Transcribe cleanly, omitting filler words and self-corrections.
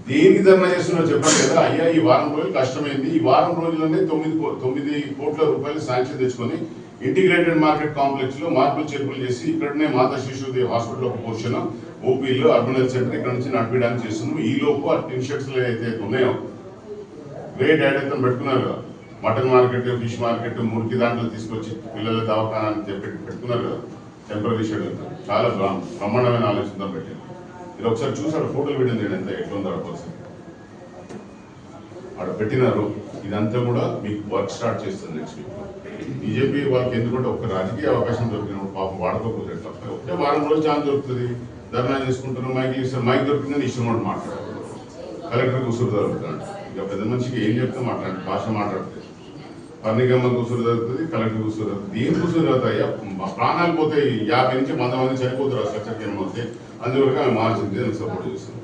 దేనికి ధర్నా చేస్తున్నారో చెప్పండి కదా. అయ్యా ఈ వారం రోజులు కష్టమైంది, ఈ వారం రోజుల్లోనే 9 కోట్ల రూపాయలు శాంక్షన్ తెచ్చుకొని ఇంటిగ్రేటెడ్ మార్కెట్ కాంప్లెక్స్ లో మార్పులు చేర్పులు చేసి ఇక్కడనే మాతా శిశుదేవి హాస్పిటల్ ఒక పోర్షన్, ఓపీలో అర్బన్ హెల్త్ సెంటర్ ఇక్కడ నుంచి నడిపించడానికి చేస్తున్నాం. ఈ లోపు ఆ ఇన్షెక్ట్స్ అయితే ఉన్నాయో గ్రేట్ యాడ్ పెట్టుకున్నారు. మటన్ మార్కెట్, ఫిష్ మార్కెట్, మురికి దాంట్లో తీసుకొచ్చి పిల్లల దవాఖానా అని చెప్పి పెట్టుకున్నారు కదా. టెంపరీ షెడ్యూల్ చాలా బ్రహ్మాండమైన ఆలోచనతో పెట్టారు. మీరు ఒకసారి చూసారు, ఫోటోలు పెట్టింది ఎంత ఎట్లుందో పరిస్థితి అక్కడ పెట్టినారు. ఇదంతా కూడా మీకు వర్క్ స్టార్ట్ చేస్తుంది నెక్స్ట్ వీక్. బీజేపీ వాళ్ళకి ఎందుకంటే ఒక రాజకీయ అవకాశం దొరికినప్పుడు పాపం వాడుకోకపోతే తప్ప ఒకటే వారం రోజు ఛాన్స్ దొరుకుతుంది. ధర్నా చేసుకుంటున్నారు, మైక్ ఇస్తారు, మైక్ దొరికిందని ఇష్టం కూడా మాట్లాడారు. కలెక్టర్కి ఉసురు దొరుకుతాడు. ఇక పెద్ద మనిషికి ఏం చెప్తే మాట్లాడి భాష మాట్లాడుతుంది. పర్ణికమ్మకు ఉసురు దొరుకుతుంది, కలెక్టర్కి ఉసురు దొరుకుతుంది. ఏం ఉసురు దొరుకుతాయి? ప్రాణాలు పోతాయి. 50 నుంచి 100 మంది చనిపోతారు స్ట్రక్చర్కి ఏమవుతాయి. అందువల్ల ఆమె మార్చింది, సపోర్ట్ చేస్తుంది.